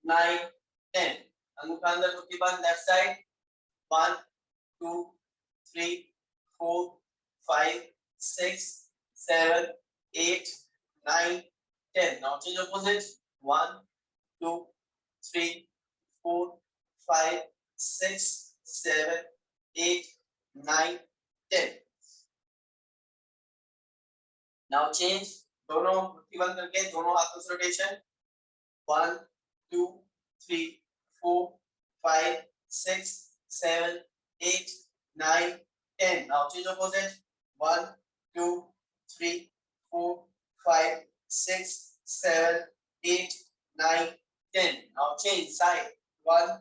9 10 अंगूठा अंदर मुट्ठी बंद left side 1 2 3 4 5 6 7 8 9 10 now change opposite 1 2 3 4 5 6 7 8 9 10 now change दोनों मुट्ठी बंद करके दोनों हाथों से rotation 1 2 3 4 5 6 7 8 9 10 now change opposite 1 2 3 4 5 6 7 8 9 10 now change side 1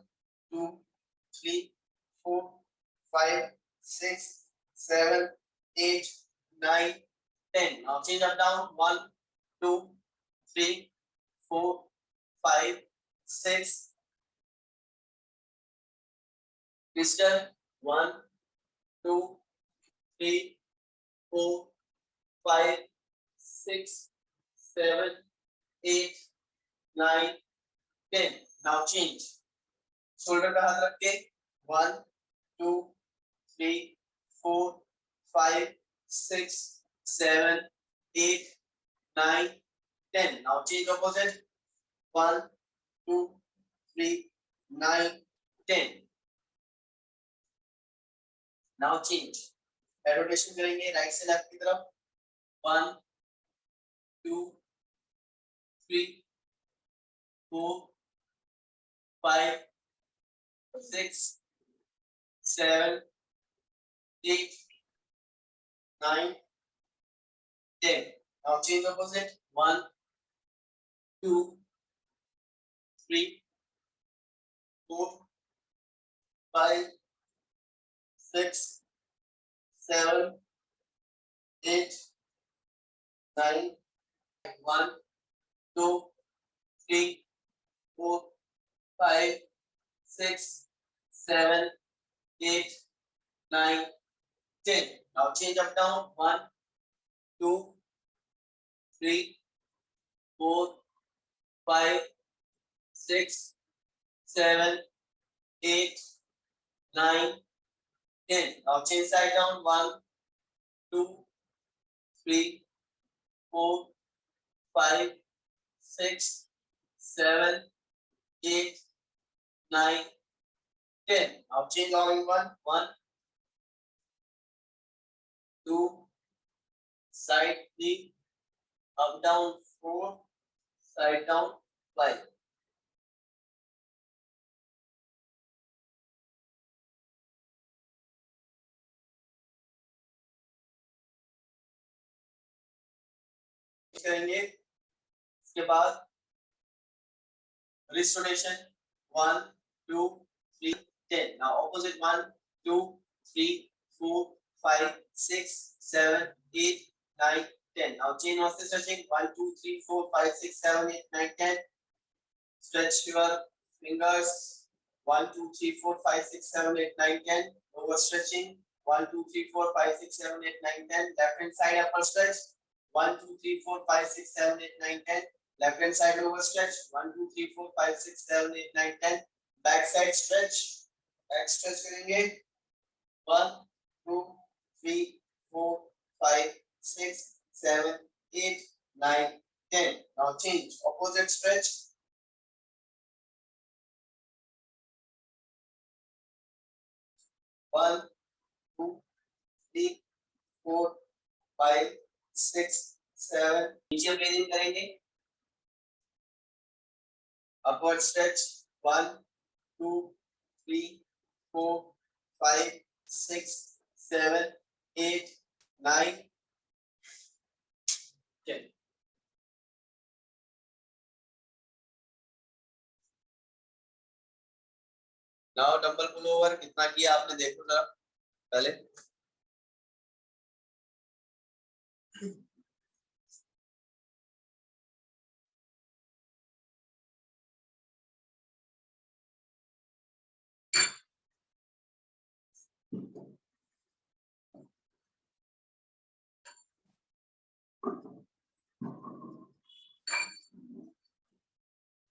2 3 4 5 6 7 8 9 10 now change up down 1 2 3 4 5 6 pistol 1 2 3 4 5 6 7 8 9 10 now change shoulder पे हाथ रख के 1 2 3 4 5 6 7 8 9 10 now change opposite 1 2 3 9 10 now change rotation करेंगे राइट से लेफ्ट की तरफ 1 2 3 4 5 6 7 8 9 10 now change opposite 1 2 3 4 5 6 7 8 9 1 2 3 4 5 6 7 8 9 10 now change up down 1 2 3 4 5 6 7 8 9 10 now change side down 1 2 3 4 5 6 7 8 9 10 now change all in one 1 2 side 3 up down 4 side down 5 करेंगे इसके बाद wrist rotation 1 2 3 10 now opposite 1 2 3 4 5 6 7 8 9 10 now chain of the stretching 1 2 3 4 5 6 7 8 9 10 stretch your fingers 1 2 3 4 5 6 7 8 9 10 over stretching 1 2 3 4 5 6 7 8 9 10 left hand side upper stretch 1 2 3 4 5 6 7 8 9 10 left hand side over stretch 1 2 3 4 5 6 7 8 9 10 back side stretch back stretch करेंगे 1 2 3 4 5 6 7 8 9 10 now change opposite stretch 1 2 3 4 5 6 7 नीचे breathing करेंगे upward stretch 1 2 3 4 5 6 7 8 9 10 now dumbbell pull over कितना किया आपने देखो जरा पहले